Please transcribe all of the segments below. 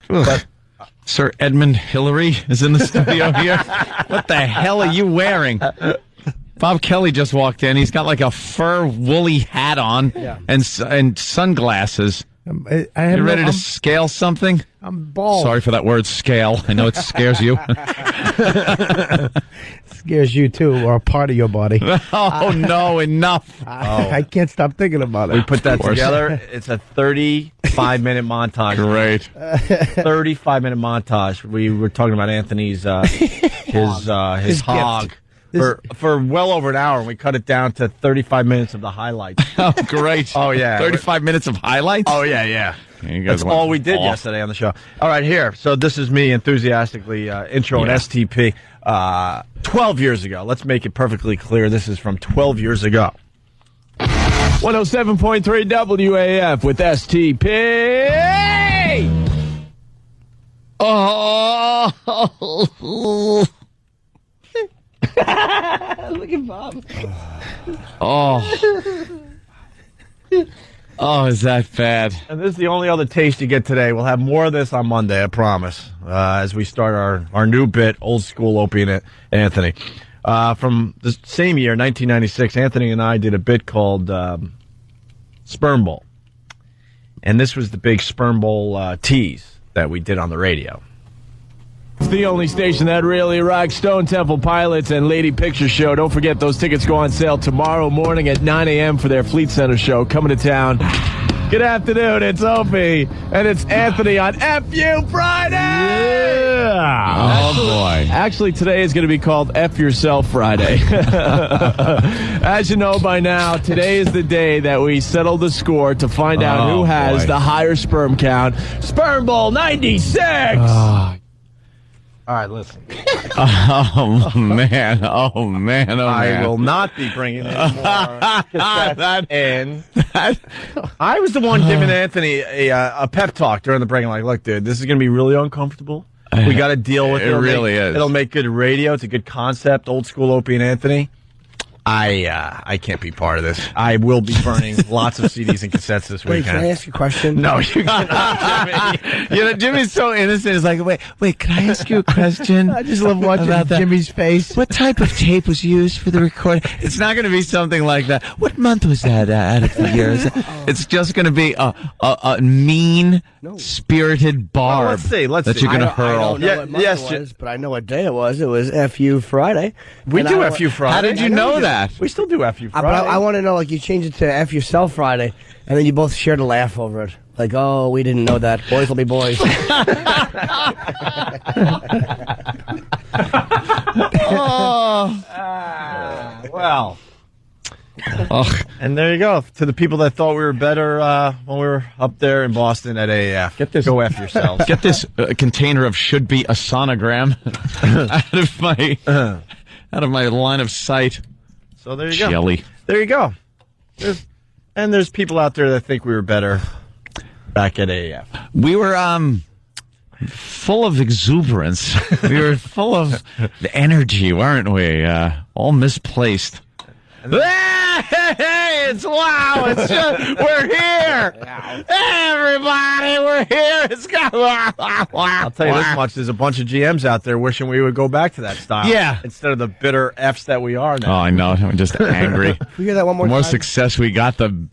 But Sir Edmund Hillary is in the studio here. What the hell are you wearing? Bob Kelly just walked in. He's got like a fur woolly hat on and sunglasses. You ready to scale something? I'm bald. Sorry for that word, scale. I know it scares you. Scares you too, or a part of your body. Oh, no, enough. I can't stop thinking about it. we put that together. It's a 35-minute montage. Great. 35-minute montage. We were talking about Anthony's his hog. For well over an hour, and we cut it down to 35 minutes of the highlights. Oh, great. Oh, yeah. 35 minutes of highlights? Oh, yeah. You guys That's all we did yesterday on the show. All right, here. So this is me enthusigastically introing STP 12 years ago. Let's make it perfectly clear. This is from 12 years ago. 107.3 WAF with STP. Oh. Look at Bob. Oh, is that bad? And this is the only other taste you get today. We'll have more of this on Monday, I promise, as we start our new bit, Old School Opie and Anthony. From the same year, 1996, Anthony and I did a bit called Sperm Bowl. And this was the big Sperm Bowl tease that we did on the radio. It's the only station that really rocks. Stone Temple Pilots and Lady Picture Show. Don't forget, those tickets go on sale tomorrow morning at 9 a.m. for their Fleet Center show coming to town. Good afternoon, it's Opie, and it's Anthony on FU Friday! Yeah! Oh, boy. Actually, today is going to be called F Yourself Friday. As you know by now, today is the day that we settle the score to find out who has the higher sperm count. Sperm Bowl 96! All right, listen. Oh, man. Oh, man. Oh, I will not be bringing any more cassettes in. I was the one giving Anthony a pep talk during the break. I'm like, look, dude, this is going to be really uncomfortable. We got to deal with it. It really is. It'll make good radio. It's a good concept. Old School Opie and Anthony. I can't be part of this. I will be burning lots of CDs and cassettes this Wait, weekend. can I ask you a question? No, you cannot, Jimmy. Jimmy's so innocent. He's like, wait, can I ask you a question? I just love watching Jimmy's face. What type of tape was used for the recording? It's not going to be something like that. What month was that out of the year? It's just going to be a mean, spirited barb. Well, let's see. That you're going to hurl. I don't know what month it was, but I know what day it was. It was FU Friday. We do FU Friday. How did you know that? We still do FU Friday. But I want to know, like, you changed it to F Yourself Friday, and then you both shared a laugh over it. Like, oh, we didn't know that. Boys will be boys. Well. And there you go. To the people that thought we were better when we were up there in Boston at AAF. Get this. Go F yourselves. Get this container of should be a sonogram out of my line of sight. So there you go. Jelly. There you go. There's people out there that think we were better back at AAF. We were full of exuberance. We were full of energy, weren't we? All misplaced. Hey, it's wow! It's just, we're here. Everybody, we're here. It's got. I'll tell you this much: there's a bunch of GMs out there wishing we would go back to that style. Yeah. Instead of the bitter Fs that we are now. Oh, I know. I'm just angry. Can we hear that one more The time? more success we got, the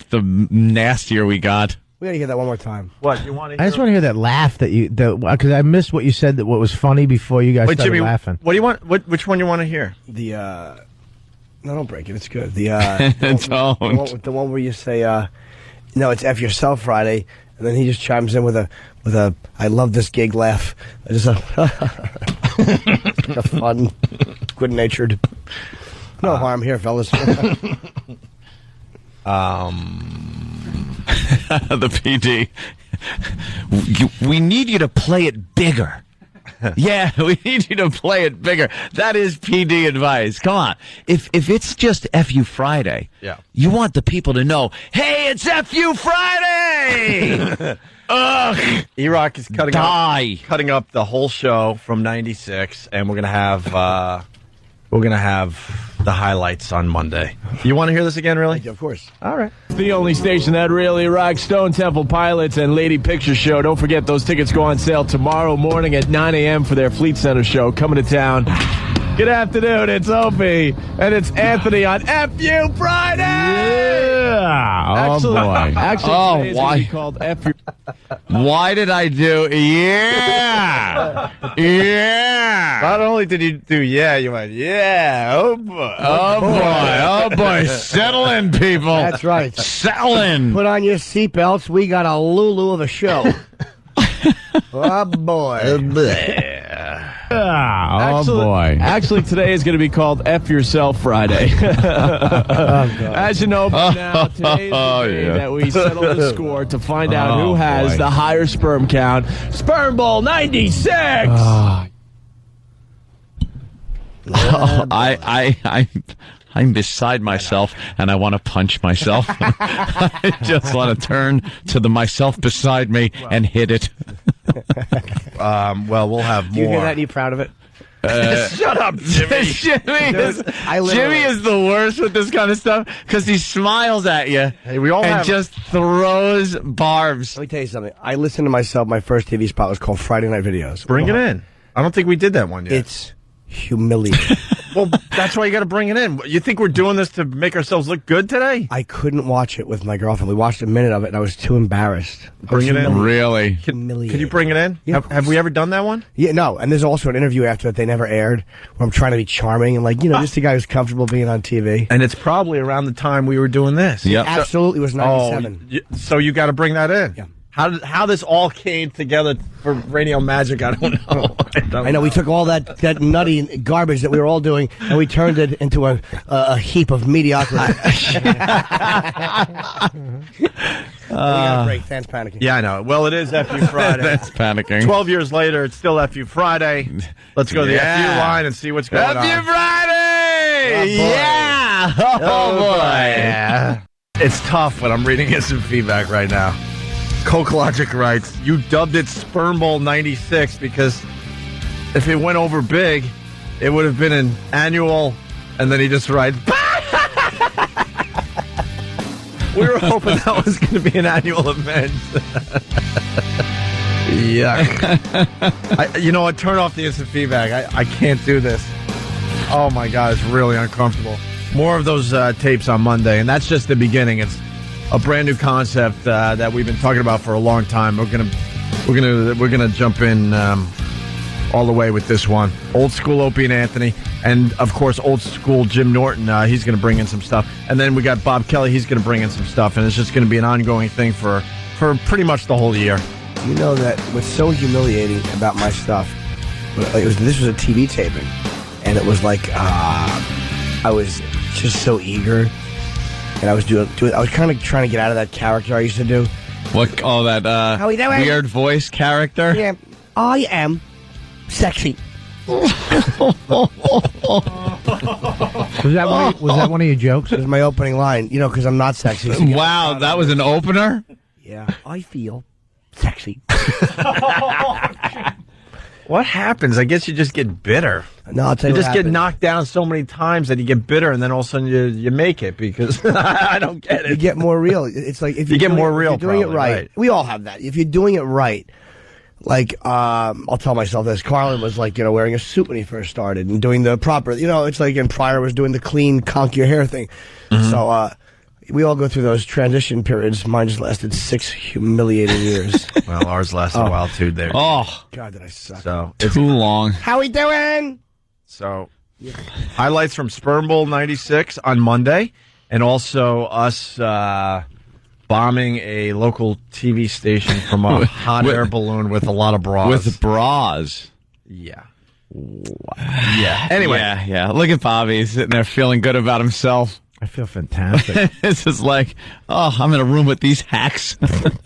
nastier we got. We gotta hear that one more time. What you want to hear? I just want to hear that laugh that you, because I missed what you said. That what was funny before you guys started Jimmy, laughing. What do you want? Which one you want to hear? No, don't break it. It's good. Don't. The one where you say, no, it's F Yourself Friday, and then he just chimes in with a I love this gig laugh. Just a fun, good-natured. No harm here, fellas. The PD. We need you to play it bigger. Yeah, we need you to play it bigger. That is PD advice. Come on. If it's just FU Friday, you want the people to know, hey, it's FU Friday! Ugh. E-Rock is cutting up the whole show from 96, and we're gonna have the highlights on Monday. You want to hear this again, really? Of course. All right. The only station that really rocks. Stone Temple Pilots and Lady Picture Show. Don't forget, those tickets go on sale tomorrow morning at 9 a.m. for their Fleet Center show coming to town. Good afternoon, it's Opie, and it's Anthony on FU Friday! Yeah. Actually, today is gonna be called FU. Why did I do? Yeah. Yeah. Not only did you do you went, yeah, oh boy. Oh boy. Settle in, people. That's right. Settle in. Put on your seatbelts. We got a Lulu of a show. Oh, boy. Actually, today is going to be called F Yourself Friday. As you know by now, today is the day that we settle the score to find out who has the higher sperm count. Sperm Bowl 96! I'm beside myself, and I want to punch myself. I just want to turn to the myself beside me and hit it. Well, we'll have more. Do you hear that and you proud of it? Shut up, Jimmy. Jimmy is the worst with this kind of stuff because he smiles at you and just throws barbs. Let me tell you something. I listened to myself. My first TV spot was called Friday Night Videos. Bring it in. I don't think we did that one yet. It's humiliating. Well, that's why you got to bring it in. You think we're doing this to make ourselves look good today? I couldn't watch it with my girlfriend. We watched a minute of it, and I was too embarrassed. Bring it in. Really? Can you bring it in? Yeah. Have we ever done that one? Yeah, no. And there's also an interview after that they never aired where I'm trying to be charming and just the guy who's comfortable being on TV. And it's probably around the time we were doing this. Yep. Absolutely was 97. So you got to bring that in. Yeah. How this all came together for Radio Magic, I don't know. I know we took all that nutty garbage that we were all doing and we turned it into a heap of mediocrity. We got a break. Fans panicking. Yeah, I know. Well, it is FU Friday. That's panicking. 12 years later, it's still FU Friday. Let's go to the FU line and see what's going on. FU Friday! Oh, yeah! Oh, boy. Yeah. It's tough, but I'm reading some feedback right now. Coke Logic writes, you dubbed it Sperm Bowl 96 because if it went over big, it would have been an annual, and then he just writes, we were hoping that was going to be an annual event. Yuck. You know what? Turn off the instant feedback. I can't do this. Oh, my God. It's really uncomfortable. More of those tapes on Monday, and that's just the beginning. It's a brand new concept that we've been talking about for a long time. We're gonna jump in all the way with this one. Old school Opie and Anthony, and of course old school Jim Norton. He's gonna bring in some stuff, and then we got Bob Kelly. He's gonna bring in some stuff, and it's just gonna be an ongoing thing for pretty much the whole year. You know that what's so humiliating about my stuff? This was a TV taping, and it was like I was just so eager. And I was I was kind of trying to get out of that character I used to do. What? Oh, that How we doing? weird voice character? Yeah, I am sexy. Was that one of your jokes? It was my opening line, because I'm not sexy. So Wow, that was an opener? yeah, I feel sexy. What happens? I guess you just get bitter. No, I'll tell You you just what get happened. knocked down so many times that you get bitter, and then all of a sudden you make it because I don't get You it. get more real. It's like if You get more if real, you're doing probably, it right. right. We all have that. If you're doing it right, like I'll tell myself this. Carlin was like wearing a suit when he first started and doing the proper. It's like and Pryor was doing the clean conk your hair thing. Mm-hmm. So we all go through those transition periods. Mine just lasted 6 humiliating years. Well, ours lasted a while too. There. Oh, God, did I suck. So too long. How we doing? So, highlights from Sperm Bowl 96 on Monday, and also us bombing a local TV station from a hot air balloon with a lot of bras. With bras. Yeah. Yeah. Anyway. Yeah. Look at Bobby. He's sitting there feeling good about himself. I feel fantastic. This is like, I'm in a room with these hacks.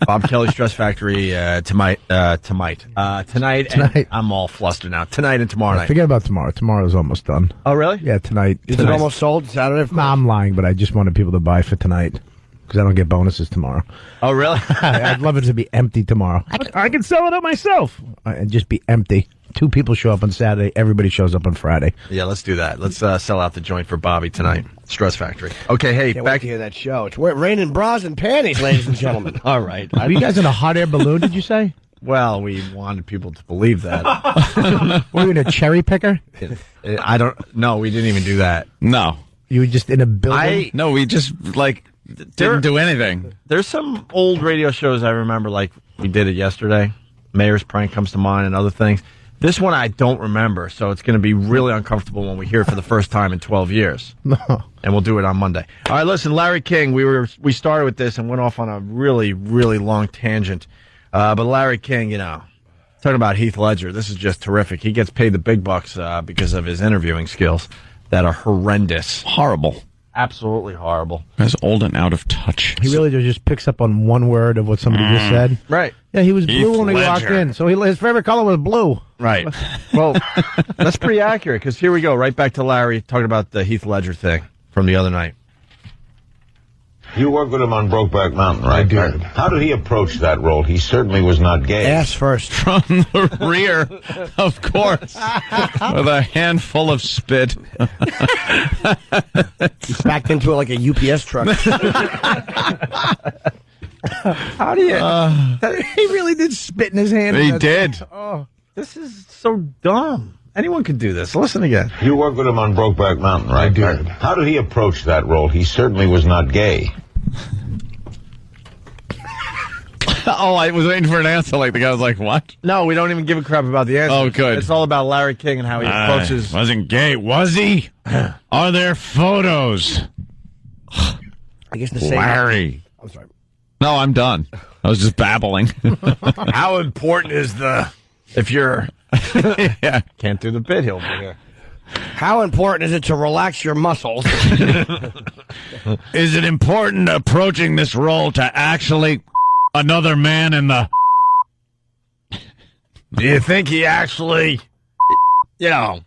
Bob Kelly Stress Factory tonight. And I'm all flustered now. Tonight and tomorrow night. Forget about tomorrow. Tomorrow's almost done. Oh, really? Yeah, tonight. Is it almost sold? Saturday? Of course. No, I'm lying, but I just wanted people to buy for tonight because I don't get bonuses tomorrow. Oh, really? I'd love it to be empty tomorrow. I can sell it up myself and just be empty. 2 people show up on Saturday, everybody shows up on Friday. Yeah, let's do that. Let's sell out the joint for Bobby tonight. Stress Factory. Okay, hey, Can't wait back to hear that show. It's raining bras and panties, ladies and gentlemen. All right. Were you guys in a hot air balloon, did you say? Well, we wanted people to believe that. Were you in a cherry picker? No, we didn't even do that. No. You were just in a building? No, we just, didn't do anything. There's some old radio shows I remember, like we did it yesterday. Mayor's Prank comes to mind and other things. This one I don't remember, so it's going to be really uncomfortable when we hear it for the first time in 12 years. No. And we'll do it on Monday. All right, listen, Larry King, we started with this and went off on a really, really long tangent. But Larry King, talking about Heath Ledger, this is just terrific. He gets paid the big bucks because of his interviewing skills that are horrendous. Horrible. Absolutely horrible. Guy's old and out of touch. He really just picks up on one word of what somebody just said. Right. Yeah, he was Heath blue when he walked Ledger. in. So his favorite color was blue. Right. Well, that's pretty accurate because here we go, right back to Larry talking about the Heath Ledger thing from the other night. You worked with him on Brokeback Mountain, right? I did. How did he approach that role? He certainly was not gay. Ass first. From the rear, of course, with a handful of spit. He backed into it like a UPS truck. How do you... He really did spit in his hand. He did. This is so dumb. Anyone could do this. Listen again. You worked with him on Brokeback Mountain, right? I did. How did he approach that role? He certainly was not gay. Oh, I was waiting for an answer. Like the guy was like, "What?" No, we don't even give a crap about the answer. Oh, good. It's all about Larry King and how he approaches... Wasn't gay, was he? Are there photos? I guess the same. Larry. I'm sorry. No, I'm done. I was just babbling. How important is the... If you're... Yeah. Can't do the bit, he'll be here. How important is it to relax your muscles? Is it important approaching this role to actually another man in the... Do you think he actually... But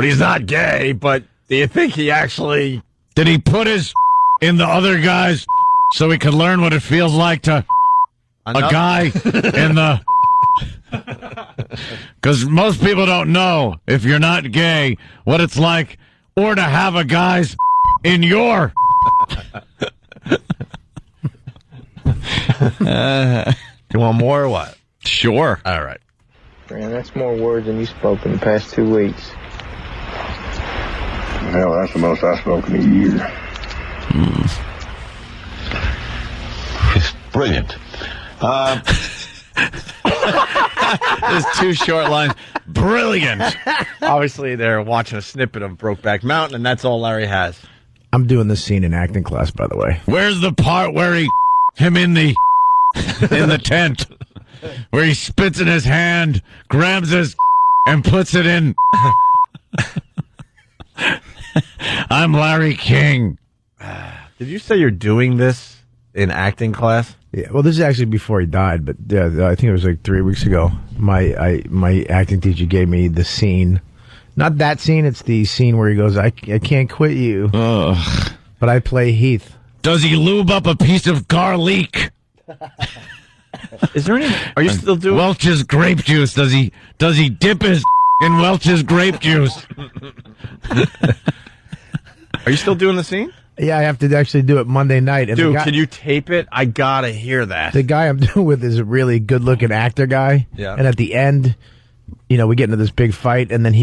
he's not gay, but do you think he actually... Did he put his in the other guy's so he could learn what it feels like to a guy in the... Because most people don't know, if you're not gay, what it's like, or to have a guy's in your... You want more or what? Sure. All right. Man, that's more words than you spoke in the past 2 weeks. Hell, that's the most I've spoken in a year. It's brilliant. There's 2 short lines. Brilliant. Obviously, they're watching a snippet of Brokeback Mountain, and that's all Larry has. I'm doing this scene in acting class, by the way. Where's the part where him in the tent, where he spits in his hand, grabs his and puts it in? I'm Larry King. Did you say you're doing this in acting class? Yeah, well, this is actually before he died, but yeah, I think it was like 3 weeks ago. My acting teacher gave me the scene. Not that scene, it's the scene where he goes, I can't quit you. Ugh. But I play Heath. Does he lube up a piece of garlic? Is there any... Are you still doing... Welch's grape juice? Does he dip his in Welch's grape juice? Are you still doing the scene? Yeah, I have to actually do it Monday night. And Dude, can you tape it? I gotta hear that. The guy I'm doing with is a really good-looking actor guy. Yeah. And at the end, we get into this big fight, and then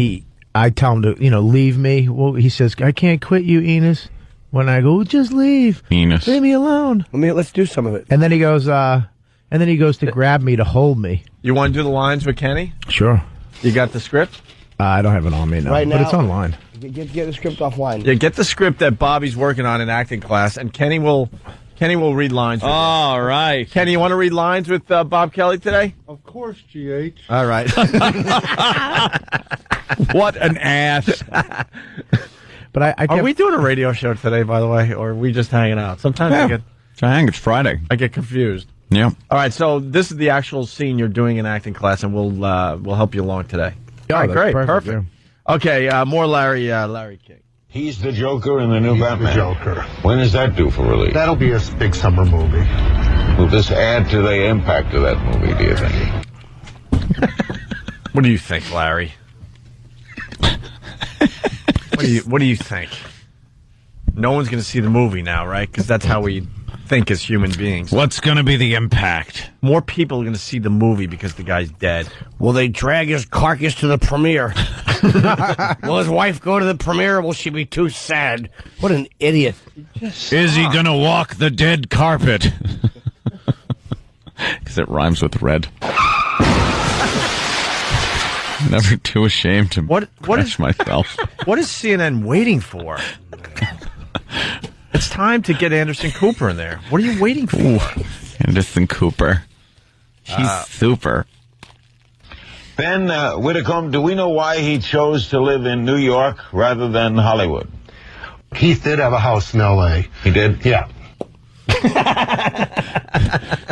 I tell him to, leave me. Well, he says, I can't quit you, Enos. When I go, just leave. Enos. Leave me alone. Let's do some of it. And then he goes, to grab me to hold me. You want to do the lines with Kenny? Sure. You got the script? I don't have it on me now, Right but now- it's online. Get the script offline. Yeah, get the script that Bobby's working on in acting class, and Kenny will read lines with you. All right. Kenny, you want to read lines with Bob Kelly today? Of course, GH. All right. What an ass. But I Are kept, we doing a radio show today, by the way, or are we just hanging out? Sometimes I think it's Friday. I get confused. Yeah. All right, so this is the actual scene you're doing in acting class, and we'll help you along today. Oh, All right, that's great, perfect, perfect. Okay, more Larry King. He's the Joker in the new Batman. The Joker. When is that due for release? That'll be a big summer movie. Will this add to the impact of that movie, do you think? What do you think, Larry? What do you think? No one's going to see the movie now, right? Because that's how we think as human beings. What's going to be the impact? More people are going to see the movie because the guy's dead. Will they drag his carcass to the premiere? Will his wife go to the premiere, or will she be too sad? What an idiot. Is he going to walk the dead carpet? Because it rhymes with red. Never too ashamed to crush myself. What is CNN waiting for? It's time to get Anderson Cooper in there. What are you waiting for? Ooh, Anderson Cooper. He's super. Ben Whitcomb, do we know why he chose to live in New York rather than Hollywood? Heath did have a house in L.A. He did? Yeah.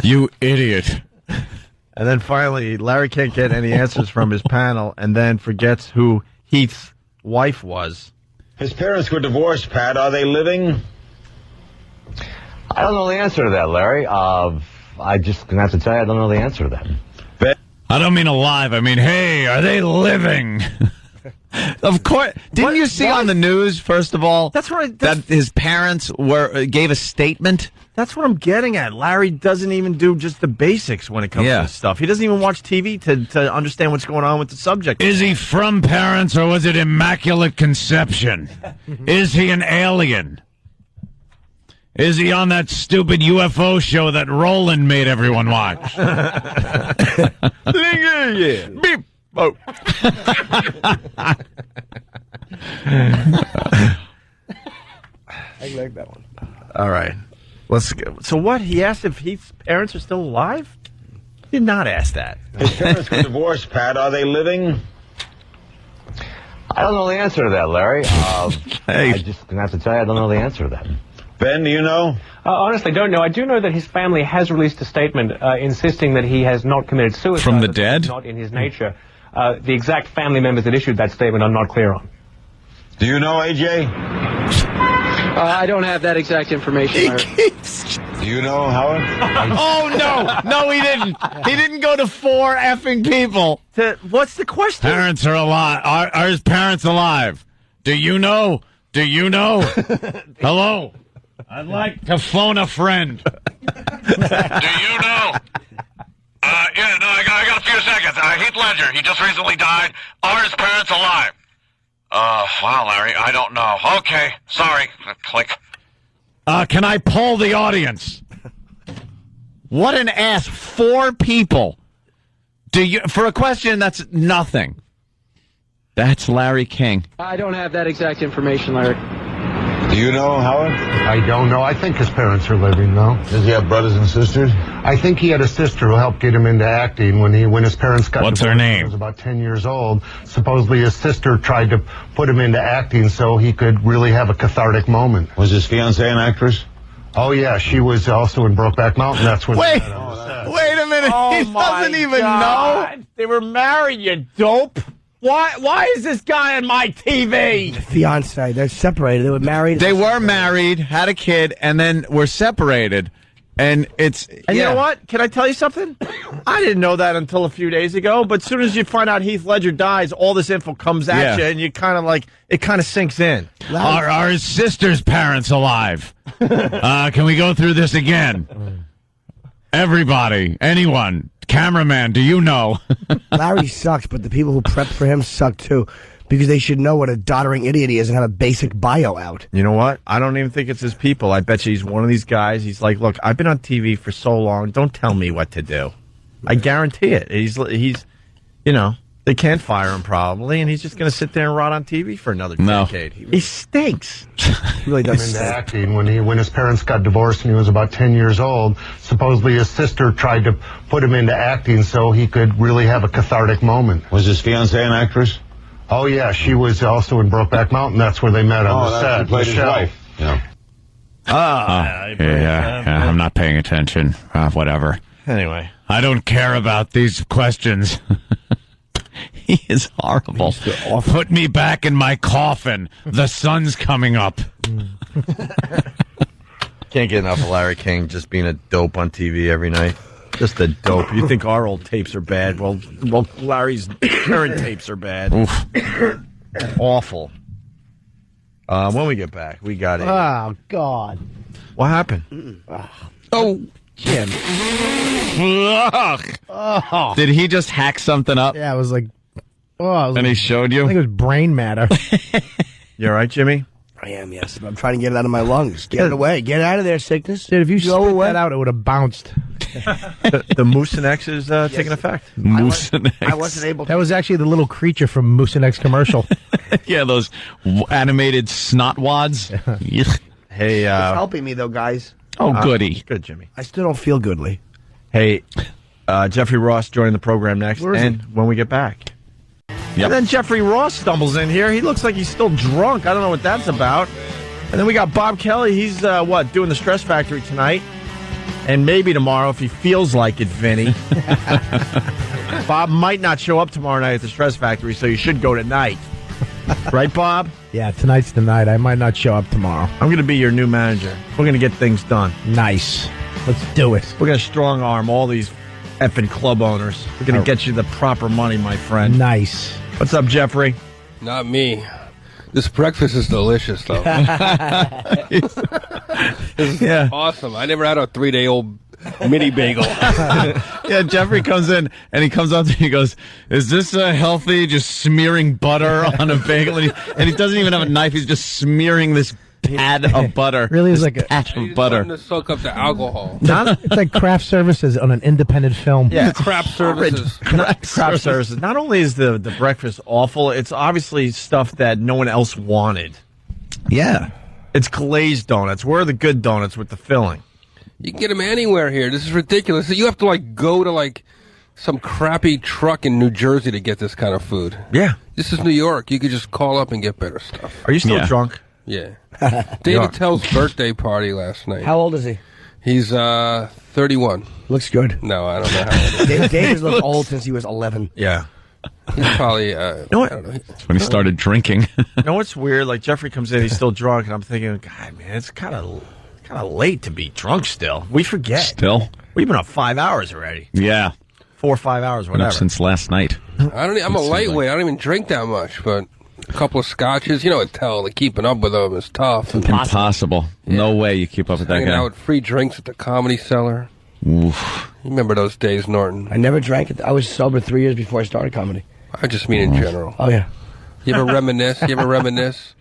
You idiot. And then finally, Larry can't get any answers from his panel and then forgets who Heath's wife was. His parents were divorced, Pat. Are they living? I don't know the answer to that, Larry. I just gonna have to tell you I don't know the answer to that. I don't mean alive. I mean, hey, are they living? Of course. Didn't you see on the news, first of all, That's right. that his parents gave a statement? That's what I'm getting at. Larry doesn't even do just the basics when it comes to this stuff. He doesn't even watch TV to understand what's going on with the subject. Is he from parents or was it immaculate conception? Is he an alien? Is he on that stupid UFO show that Roland made everyone watch? Yeah. Beep. Oh. I like that one. All right. Let's go. So what? He asked if Heath's parents are still alive? He did not ask that. His parents were divorced, Pat. Are they living? I don't know the answer to that, Larry. Hey. I just gonna have to tell you I don't know the answer to that. Ben, do you know? Honestly, don't know. I do know that his family has released a statement insisting that he has not committed suicide. From the that dead? it's not in his nature. The exact family members that issued that statement I'm not clear on. Do you know, AJ? I don't have that exact information. Do you know, Howard? Oh, no. No, he didn't. He didn't go to 4 effing people. What's the question? Parents are alive. Are his parents alive? Do you know? Do you know? Hello? I'd like to phone a friend. Do you know? Yeah, no, I got a few seconds. Heath Ledger, he just recently died. Are his parents alive? Wow, Larry, I don't know. Okay, sorry. Click. Can I poll the audience? What an ass. 4 people. For a question that's nothing. That's Larry King. I don't have that exact information, Larry. Do you know, Howard? I don't know. I think his parents are living, though. Does he have brothers and sisters? I think he had a sister who helped get him into acting when his parents got What's her divorced when name? he was about 10 years old. Supposedly his sister tried to put him into acting so he could really have a cathartic moment. Was his fiancée an actress? Oh, yeah. She was also in Brokeback Mountain. That's when Wait a minute. He doesn't even know. They were married, you dope. Why is this guy on my TV? Fiance. They're separated. They were married. They were married, had a kid, and then were separated. And you know what? Can I tell you something? I didn't know that until a few days ago, but as soon as you find out Heath Ledger dies, all this info comes at you, and you kind of it kind of sinks in. Are his sister's parents alive? Can we go through this again? Everybody, anyone, cameraman, do you know? Larry sucks, but the people who prepped for him suck too, because they should know what a doddering idiot he is and have a basic bio out. You know what? I don't even think it's his people. I bet you he's one of these guys. He's like, look, I've been on TV for so long. Don't tell me what to do. I guarantee it. He's they can't fire him probably, and he's just going to sit there and rot on TV for another decade. He stinks. He really does into acting when his parents got divorced and he was about 10 years old. Supposedly his sister tried to put him into acting so he could really have a cathartic moment. Was his fiancée an actress? Oh, yeah. She was also in Brokeback Mountain. That's where they met on the set. She played his wife. Yeah. Yeah, I'm not paying attention. Whatever. Anyway. I don't care about these questions. He is horrible. Put me back in my coffin. The sun's coming up. Can't get enough of Larry King just being a dope on TV every night. Just a dope. You think our old tapes are bad? Well, Larry's current tapes are bad. Awful. When we get back, we got it. Oh, God. What happened? Oh, Jim. oh. Did he just hack something up? Yeah, it was like, oh, And he showed I you? think it was brain matter. You all right, Jimmy? I am, yes. I'm trying to get it out of my lungs. Get it away. Get out of there, sickness. Dude, if you Go spit away. that out, it would have bounced. The Mucinex is taking effect. I wasn't able to. That was actually the little creature from Mucinex commercial. Yeah, those animated snot wads. Yuck. Hey, It's helping me, though, guys. Oh, goody. good, Jimmy. I still don't feel goodly. Hey, Jeffrey Ross joining the program next, Where is and when we get back. Yep. And then Jeffrey Ross stumbles in here. He looks like he's still drunk. I don't know what that's about. And then we got Bob Kelly. He's, doing the Stress Factory tonight. And maybe tomorrow if he feels like it, Vinny. Bob might not show up tomorrow night at the Stress Factory, so you should go tonight. Right, Bob? Yeah, tonight's the night. I might not show up tomorrow. I'm going to be your new manager. We're going to get things done. Nice. Let's do it. We're going to strong arm all these effing club owners. We're going to get you the proper money, my friend. Nice. What's up, Jeffrey? Not me. This breakfast is delicious, though. This is awesome. I never had a 3-day-old mini bagel. Yeah, Jeffrey comes in, and he comes up to me and he goes, is this healthy, just smearing butter on a bagel? And he doesn't even have a knife. He's just smearing this pad of butter. Really is This like a patch He's of butter. starting to soak up the alcohol. It's like craft services on an independent film. Yeah. Crap services. Crap services. Not only is the breakfast awful, it's obviously stuff that no one else wanted. Yeah. It's glazed donuts. Where are the good donuts with the filling? You can get them anywhere here. This is ridiculous. You have to, go to, some crappy truck in New Jersey to get this kind of food. Yeah. This is New York. You could just call up and get better stuff. Are you still Yeah. drunk? Yeah. David Tell's birthday party last night. How old is he? He's 31. Looks good. No, I don't know how old he is. David's looked old since he was 11. Yeah. He's probably, You know what? I don't know. That's when he started drinking. You know what's weird? Like Jeffrey comes in, he's still drunk, and I'm thinking, God, man, it's kind of late to be drunk still. We forget. Still? We've been up 5 hours already. Yeah. 4 or 5 hours, Been whatever. up since last night. I'm a lightweight. I don't even drink that much, but a couple of scotches. You know what, Tell, keeping up with them is tough. Impossible. No way you keep up with that Hanging guy. out with free drinks at the Comedy Cellar. Oof. You remember those days, Norton? I never drank it. I was sober 3 years before I started comedy. I just mean in general. Oh, yeah. You ever reminisce?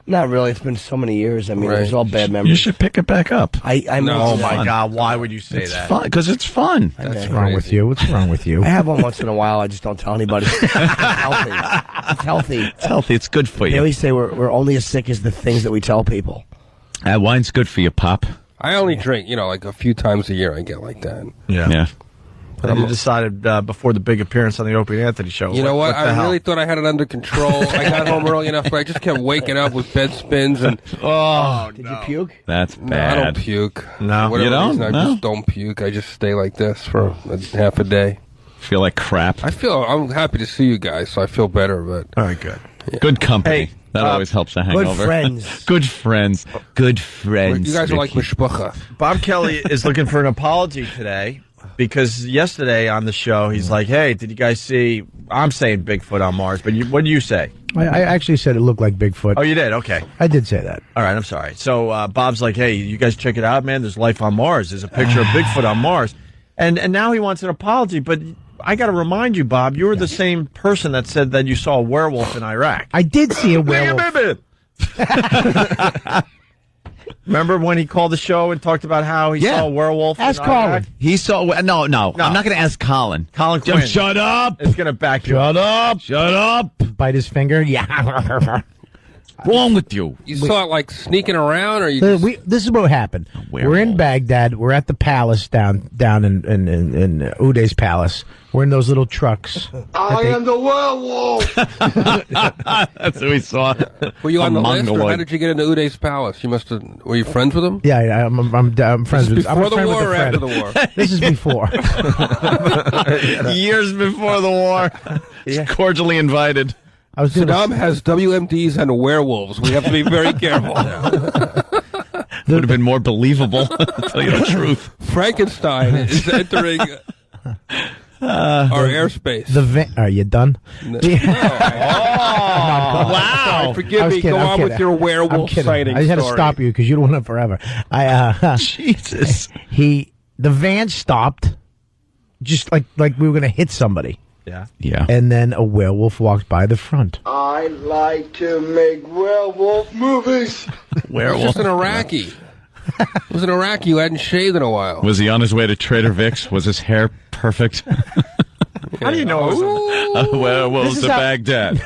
Not really. It's been so many years. I mean, Right. it's all bad You memories. should pick it back up. I No. Oh, moved my on. God. Why would you say It's that? fun. Because it's fun. What's wrong with you? What's wrong with you? I have one once in a while. I just don't tell anybody. It's healthy. It's healthy. It's healthy. It's good for They you. always say we're only as sick as the things that we tell people. Wine's good for you, Pop. I only drink, a few times a year I get like that. Yeah. But you decided before the big appearance on the Opie and Anthony show. You know what? the I hell? really thought I had it under control. I got home early enough, but I just kept waking up with bed spins and Did you puke? That's no, I don't bad. puke. No. Whatever You don't? reason, I No? just don't puke. I just stay like this for half a day. Feel like crap. I'm happy to see you guys, so I feel better, but All right, good. Good company. Hey, that always helps a Good hangover. friends. Good friends. Good friends. you guys are like Vicky. mishpucha. Bob Kelly is looking for an apology today because yesterday on the show he's like, "Hey, did you guys see?" I'm saying Bigfoot on Mars, but what do you say? I actually said it looked like Bigfoot. Oh, you did? Okay. I did say that. All right, I'm sorry. So Bob's like, "Hey, you guys check it out, man. There's life on Mars. There's a picture of Bigfoot on Mars," and now he wants an apology. But I got to remind you, Bob, you were the same person that said that you saw a werewolf in Iraq. I did see a werewolf. Remember when he called the show and talked about how he saw a werewolf? Ask in Iraq? Colin. He saw. No. I'm not going to ask Colin. Colin Jim, Quinn. shut up. It's going to back you up. Shut up. Shut up. Bite his finger. Yeah. What's wrong with you? You saw it sneaking around, or you? Just, This is what happened. werewolf. We're in Baghdad. We're at the palace down in Uday's palace. We're in those little trucks. I am the werewolf. That's who we saw. were you on the list, or Mongoloid. how did you get into Uday's palace? You must have. Were you friends with him? Yeah, I'm friends with. I'm Before a the friend with war a or friend. after the war? This is before. Years before the war. Cordially invited. I was doing Saddam has WMDs and werewolves. We have to be very careful. Would have been more believable, to tell you the truth. Frankenstein is entering Our airspace. Are you done? No. Wow. Sorry, forgive me. Kidding, Go I'm on kidding. with your werewolf sighting I just had to story. stop you because you don't want it forever. Jesus. The van stopped, just like we were going to hit somebody. Yeah. Yeah. And then a werewolf walked by the front. I like to make werewolf movies. It was just an Iraqi. It was an Iraqi who hadn't shaved in a while. Was he on his way to Trader Vic's? Was his hair perfect? How do you know it was Werewolves of Baghdad.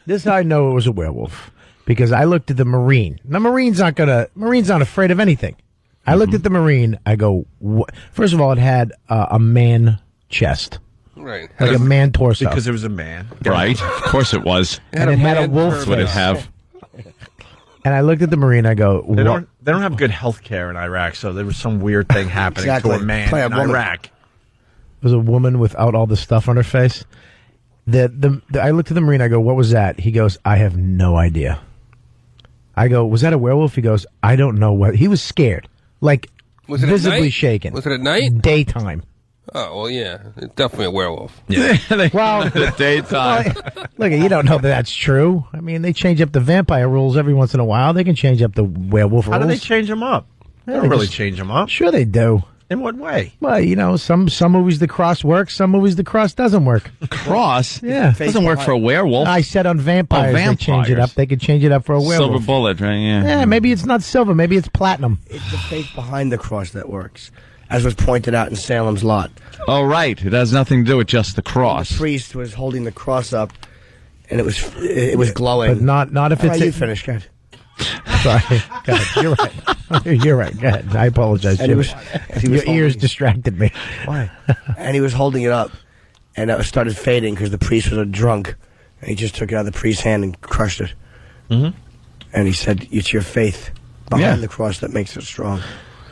This is how I know it was a werewolf. Because I looked at the Marine. The Marine's not afraid of anything. I looked at the Marine. I go, first of all, it had a man chest. Right. Like a man torso. Because it was a man. Right. Of course it was. And it had a wolf That's what it face. have. And I looked at the Marine. I go, They don't have good health care in Iraq, so there was some weird thing happening Exactly. to a man Play a in woman. Iraq. was a woman without all the stuff on her face. I looked at the Marine. I go, what was that? He goes, I have no idea. I go, was that a werewolf? He goes, I don't know what. He was scared, like Was it at visibly night? shaken. Was it at night? Daytime. Oh, well, yeah. It's definitely a werewolf. Yeah. Well, the daytime. Look, you don't know that that's true. I mean, they change up the vampire rules every once in a while. They can change up the werewolf rules. How do they change them up? They Yeah, don't really just- change them up. Sure they do. In what way? Well, you know, some movies the cross works, some movies the cross doesn't work. Cross? Yeah. Doesn't work for a werewolf. I said on vampires, Oh, they change it vampires. up. They could change it up for a werewolf. Silver bullet, right? Yeah. Yeah, maybe it's not silver. Maybe it's platinum. It's the faith behind the cross that works, as was pointed out in Salem's Lot. Oh, right. It has nothing to do with just the cross. The priest was holding the cross up, and it was glowing. But not if All it's right, you finish, go ahead. Sorry. Go ahead. You're right. You're right. Go ahead. I apologize. And Jimmy. he was Your ears holding- distracted me. Why? And he was holding it up, and it started fading because the priest was a drunk, and he just took it out of the priest's hand and crushed it. Mm-hmm. And he said, "It's your faith behind Yeah. the cross that makes it strong."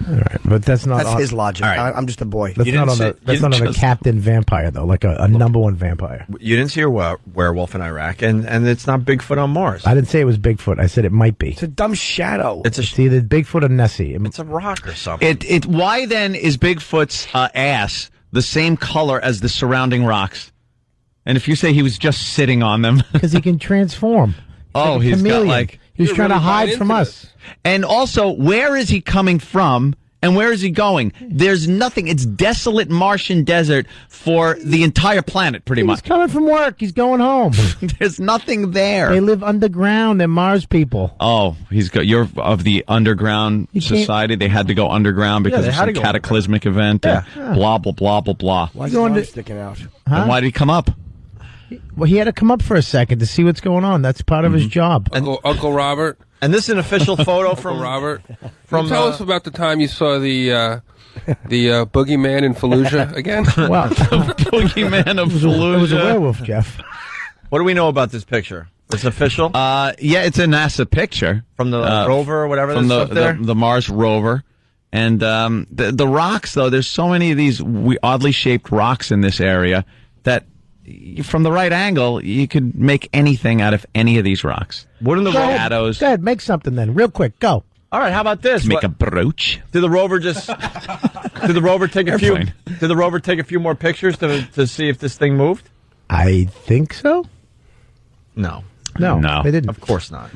All right, but that's not. That's his logic. All right. I'm just a boy. That's not on the. That's not on the captain vampire though. Like a number one vampire. You didn't see a werewolf in Iraq, and it's not Bigfoot on Mars. I didn't say it was Bigfoot. I said it might be. It's a dumb shadow. It's either Bigfoot or Nessie. It's a rock or something. Why then is Bigfoot's ass the same color as the surrounding rocks? And if you say he was just sitting on them, Because he can transform. oh, like a he's chameleon. got like He was trying to hide from us. And also, where is he coming from? And where is he going? There's nothing. It's desolate Martian desert for the entire planet, pretty He's much. coming from work. He's going home. There's nothing there. They live underground. They're Mars people. Oh, you're of the underground You can't- society. They had to go underground because they of had some to go cataclysmic event. Yeah. Blah, blah, blah, blah, blah. Why is Going his arm to- sticking out? And why did he come up? Well, he had to come up for a second to see what's going on. That's part of his job. Uncle Robert. And this is an official photo from Uncle Robert. from, Tell us about the time you saw the boogeyman in Fallujah again. Well, Boogeyman of it was a Fallujah. werewolf, Jeff. What do we know about this picture? It's official Yeah, it's a NASA picture from the rover or whatever from that's up there. the Mars rover. And the rocks, though, there's so many of these oddly shaped rocks in this area that from the right angle, you could make anything out of any of these rocks. Wouldn't the Go ahead. Shadows. Go ahead, make something then, real quick. Go. All right, how about this? Make What- a brooch. Did the rover just? Did the rover take a few? Airplane. Did the rover take a few more pictures to see if this thing moved? I think so. No, No. they didn't. of course not.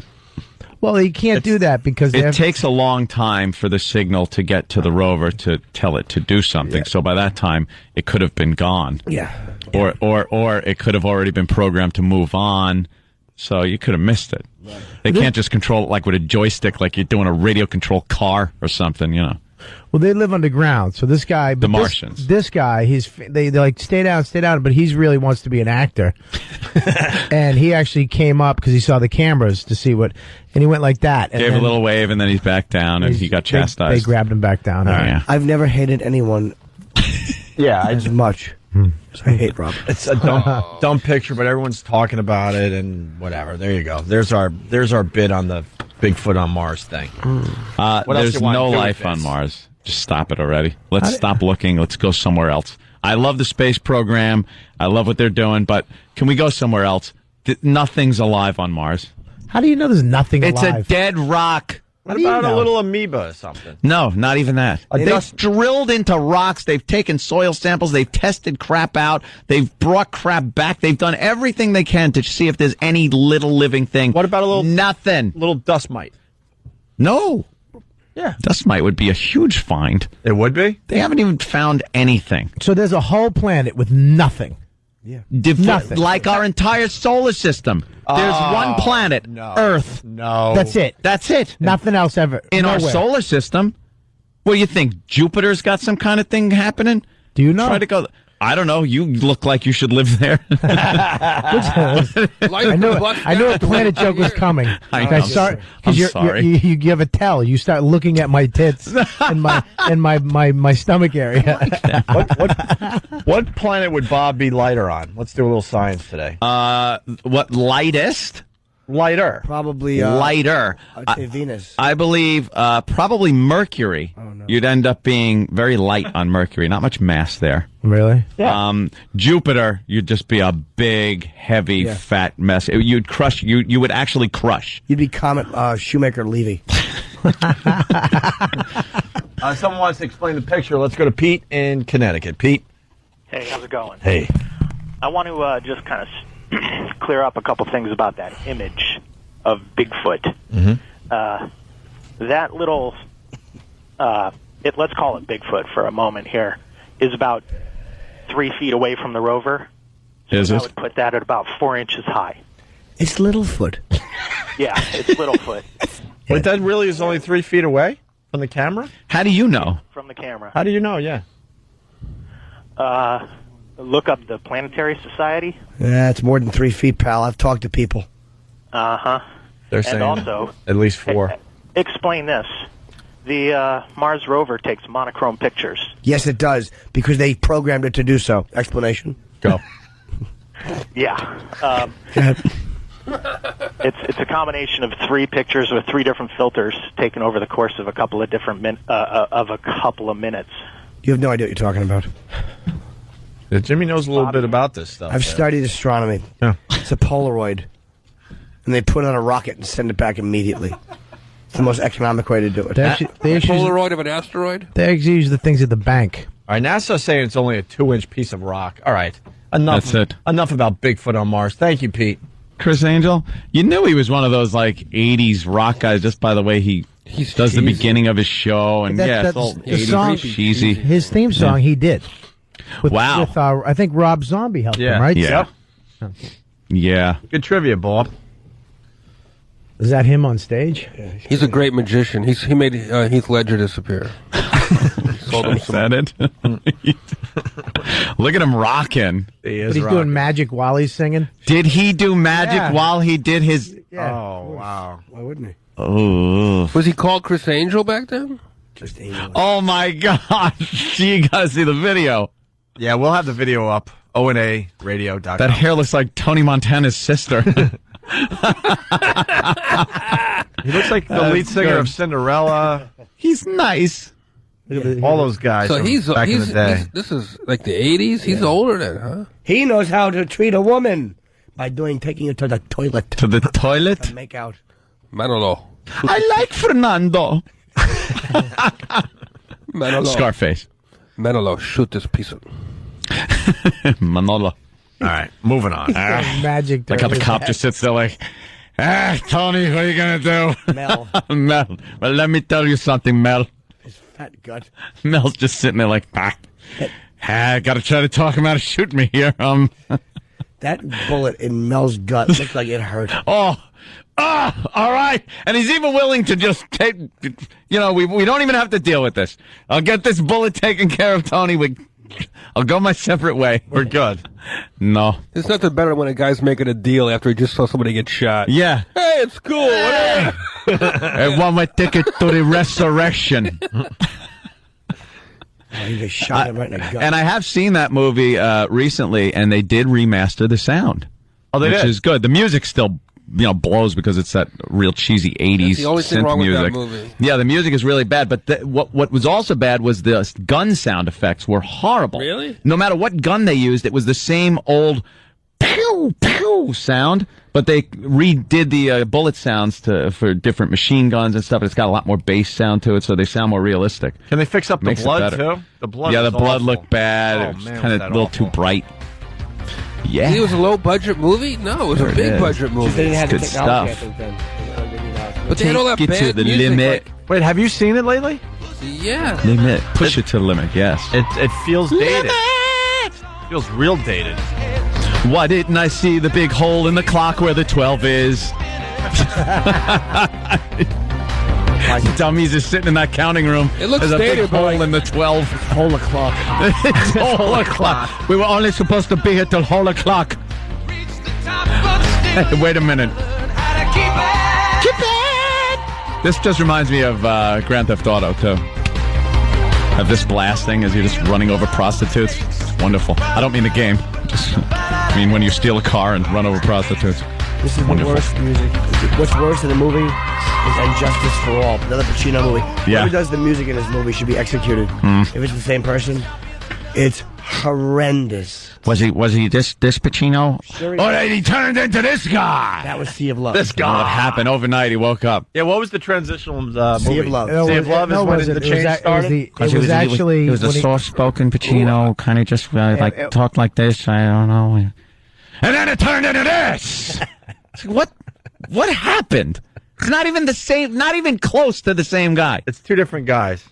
Well, you can't do that because they It have, takes a long time for the signal to get to the rover to tell it to do something. So by that time, it could have been gone. Yeah. Or it could have already been programmed to move on. So you could have missed it. They can't just control it like with a joystick, like you're doing a radio control car or something, you know. well, they live underground. So this guy, but The Martians. This guy, they're like stay down, but he really wants to be an actor, and he actually came up because he saw the cameras to see what, and he went like that. And Gave a then little wave and then he's back down and he got they chastised. grabbed him back down. Oh, yeah. I've never hated anyone as much as I hate Robert. It's a dumb picture, but everyone's talking about it and whatever. There you go. There's our bid on the Bigfoot on Mars thing. What else There's you want no to do with life on this? Mars. Just stop it already. Let's stop looking. Let's go somewhere else. I love the space program. I love what they're doing, but can we go somewhere else? Nothing's alive on Mars. How do you know there's nothing It's alive? a dead rock. What about a little amoeba or something? No, not even that. They've drilled into rocks. They've taken soil samples. They've tested crap out. They've brought crap back. They've done everything they can to see if there's any little living thing. What about a little... Nothing. Little dust mite? No. Yeah. Dust mite would be a huge find. It would be? They haven't even found anything. So there's a whole planet with nothing. Yeah. Nothing. Like our entire solar system. There's one planet, Earth. No. That's it. That's it. Nothing else ever. In our Nowhere. solar system. What do you think? Jupiter's got some kind of thing happening? Do you know? Try to go. I don't know. You look like you should live there. I knew a planet joke was coming. I'm sorry. You have a tell. You start looking at my tits and my stomach area. What planet would Bob be lighter on? Let's do a little science today. What lightest? Lighter. Probably lighter. I'd say Venus. I believe probably Mercury. Oh, no. You'd end up being very light on Mercury. Not much mass there. Really? Yeah. Jupiter, you'd just be a big, heavy, fat mess. You'd crush. You would actually crush. You'd be Comet Shoemaker Levy. Someone wants to explain the picture. Let's go to Pete in Connecticut. Pete. Hey, how's it going? Hey. I want to just kind of clear up a couple things about that image of Bigfoot. Mm-hmm. That little, let's call it Bigfoot for a moment here, is about 3 feet away from the rover. So Is I it? would put that at about 4 inches high. It's Littlefoot. Yeah, it's Littlefoot. But that really is only 3 feet away from the camera? How do you know? From the camera. How do you know? Yeah. Look up the Planetary Society. Yeah, it's more than 3 feet, pal. I've talked to people. Uh-huh. They're And saying also, at least 4. Explain this. The Mars rover takes monochrome pictures. Yes, it does, because they programmed it to do so. Explanation? Go. Yeah. It's a combination of 3 pictures with 3 different filters taken over the course of a couple of different minutes. You have no idea what you're talking about. Yeah, Jimmy knows a little bit about this stuff. I've studied astronomy. Yeah. It's a Polaroid. And they put it on a rocket and send it back immediately. It's the most economic way to do it. They Polaroid of an asteroid? They actually use the things at the bank. All right, NASA's saying it's only a 2-inch piece of rock. All right. Enough. That's it. Enough about Bigfoot on Mars. Thank you, Pete. Criss Angel, you knew he was one of those like 80s rock guys just by the way he does the beginning of his show. And it's all the song, cheesy. His theme song he did. Wow. With, I think Rob Zombie helped him, right? Yeah. Yep. Yeah. Good trivia, Bob. Is that him on stage? He's a great magician. He made Heath Ledger disappear. Sold him Is that it? Look at him rocking. He But is he's rocking. doing magic while he's singing. Did he do magic Yeah. while he did his... Yeah. Oh, wow. Why wouldn't he? Oh. Was he called Criss Angel back then? Just Angel. Oh, my God. You got to see the video. Yeah, we'll have the video up. ONARadio.com. That hair looks like Tony Montana's sister. He looks like the lead singer good. of Cinderella. He's nice. All those guys So from he's back in the day. this is like the 80s. He's older than, huh? He knows how to treat a woman by taking her to the toilet. To the toilet? To make out. Manolo. I like Fernando. Manolo. Scarface. Manolo, shoot this piece of... Manolo. All right, moving on. Magic. Like how the cop just sits there like, Tony, what are you going to do? Mel. Mel. Well, let me tell you something, Mel. His fat gut. Mel's just sitting there like, I got to try to talk him out of shooting me here. That bullet in Mel's gut looked like it hurt. All right. And he's even willing to just take, we don't even have to deal with this. I'll get this bullet taken care of, Tony. I'll go my separate way. We're good. No. There's nothing better when a guy's making a deal after he just saw somebody get shot. Yeah. Hey, it's cool. Whatever. I want my ticket to the resurrection. He just shot him right in the gut. And I have seen that movie recently, and they did remaster the sound. Oh, they which did? is good. The music still, blows because it's that real cheesy 80s That's the only thing synth wrong with music. that movie. Yeah, the music is really bad, but what was also bad was the gun sound effects were horrible. Really? No matter what gun they used, it was the same old pew, pew sound, but they redid the bullet sounds for different machine guns and stuff. It's got a lot more bass sound to it, so they sound more realistic. Can they fix up the Makes it blood, better. too? The blood Yeah, was the blood awful. looked bad. Oh, It was man, kind was of that a little awful. too bright. Yeah. It was a low-budget movie? No, it was Sure a big is. budget movie. They didn't have the Good technology, stuff. I think, then. But they had all that Take it to bad the music. limit. Wait, have you seen it lately? Yeah. Limit. Push it to the limit, yes. It feels dated. It feels real dated. Why didn't I see the big hole in the clock where the 12 is? Dummies are sitting in that counting room. It looks There's a big dated, but hole in the 12. Whole o'clock. It's whole o'clock. We were only supposed to be here till whole o'clock. Hey, wait a minute. Keep it! This just reminds me of Grand Theft Auto, too. Of this blasting as you're just running over prostitutes. It's wonderful. I don't mean the game. I mean when you steal a car and run over prostitutes. This is Wonderful. the worst music. What's worse than the movie is And Justice for All, another Pacino movie. Yeah. Whoever does the music in this movie should be executed. If it's the same person, it's horrendous. Was he this Pacino? Sure he Or was. he turned into this guy? That was Sea of Love. This guy. What happened overnight? He woke up. Yeah, what was the transitional movie? Sea of Love. Sea of Love is when the change started? It was actually It was a when he- soft-spoken Pacino, kind of just talked like this. I don't know. And then it turned into this. What happened? It's not even the same. Not even close to the same guy. It's two different guys.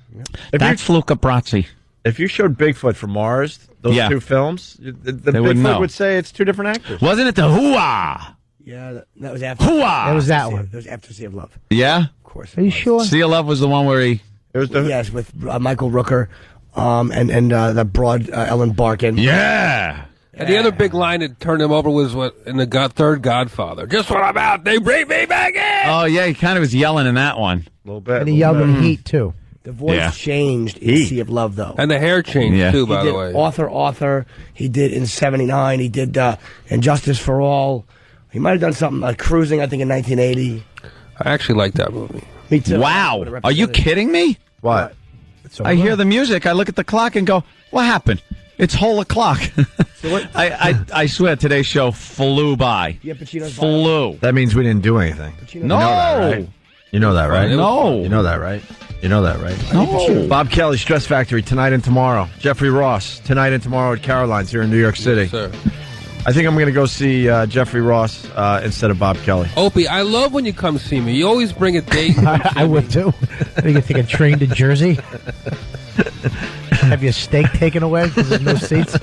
That's Luca Brasi. If you showed Bigfoot from Mars, those two films, the wouldn't know. Bigfoot would say it's two different actors. Wasn't it the Hooah? Yeah, that was after. Hooah! It was that one. That was after Sea of Love. Yeah? Of course. Are you sure? Sea of Love was the one where he... It was the Yes, with Michael Rooker and the broad Ellen Barkin. Yeah! And the other big line that turned him over was in the third Godfather. Just when I'm out, they bring me back in! Oh, yeah, he kind of was yelling in that one. A little bit. And he yelled in Heat, too. The voice Yeah. changed in Sea of Love, though. And the hair changed, Yeah. too, He by did the way. Arthur. He did in '79. He did And Justice for All. He might have done something like Cruising, I think, in 1980. I actually like that movie. Me too. Wow. Are you kidding me? What? I hear the music, I look at the clock and go, what happened? It's whole o'clock. I swear today's show flew by. Yeah, Pacino's Flew. That means we didn't do anything. No. You know that, right? No. You know that, right? You know that, right? No. Bob Kelly, Stress Factory, tonight and tomorrow. Jeffrey Ross, tonight and tomorrow at Caroline's here in New York City. Yes, sir. I think I'm going to go see Jeffrey Ross instead of Bob Kelly. Opie, I love when you come see me. You always bring a date. I would, too. You can take a train to Jersey. Have your steak taken away because there's no seats?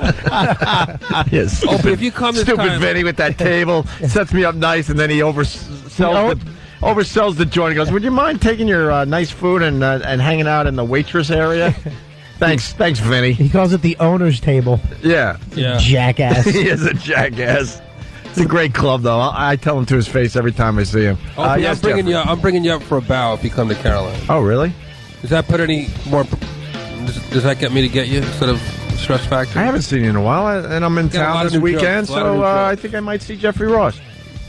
Yes. Opie, if you come this Stupid time... Vinny with that table sets me up nice, and then he oversells the joint. He goes, "Would you mind taking your nice food and hanging out in the waitress area?" Thanks, Vinny. He calls it the owner's table. Yeah. Jackass. He is a jackass. It's a great club, though. I tell him to his face every time I see him. Opie, Yes, I'm bringing you up for a bow if you come to Caroline. Oh, really? Does that put any more... Does that get me to get you instead of Stress Factory? I haven't seen you in a while, and I'm in Got a lot town of this new weekend, jokes, a lot of new so I jokes. think I might see Jeffrey Ross.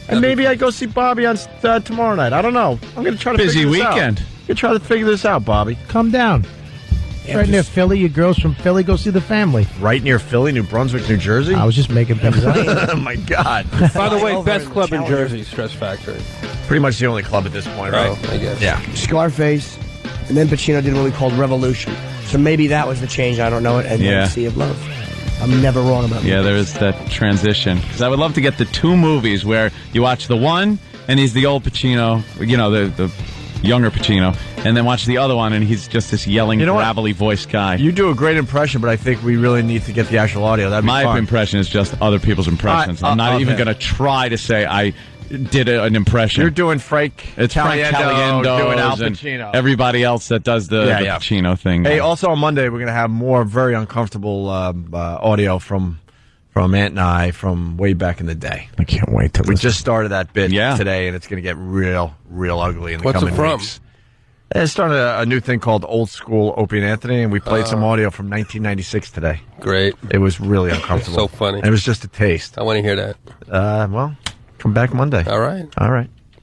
And maybe I go see Bobby on tomorrow night. I don't know. I'm going to try to Busy figure this out. weekend. I'm going to try to figure this out, Bobby. Come down. Right near Philly. You girls from Philly, go see the family. Right near Philly, New Brunswick, New Jersey? I was just making things up. Oh, my God. By the way, Over best in club in Challenger. Jersey, Stress Factory. Pretty much the only club at this point, right? Oh, I guess. Yeah. Scarface, and then Pacino did a movie called Revolution. So maybe that was the change. I don't know it. And Yeah. then Sea of Love. I'm never wrong about Yeah, movies. there is that transition. Because I would love to get the two movies where you watch the one and he's the old Pacino, you know, the younger Pacino, and then watch the other one and he's just this yelling, You know what? gravelly voiced guy. You do a great impression, but I think we really need to get the actual audio. That'd be My fun. impression is just other people's impressions. I'm not even okay. going to try to say I did an impression. You're doing Frank It's Frank Caliendo, doing Al and Pacino. everybody else that does the Pacino thing. Hey, also on Monday, we're going to have more very uncomfortable audio from Ant and I from way back in the day. I can't wait to We just started that bit Yeah. today, and it's going to get real ugly in the What's coming it from? weeks. It's started a new thing called Old School Opie and Anthony, and we played some audio from 1996 today. Great. It was really uncomfortable. So funny. And it was just a taste. I want to hear that. Well, come back Monday. All right. All right.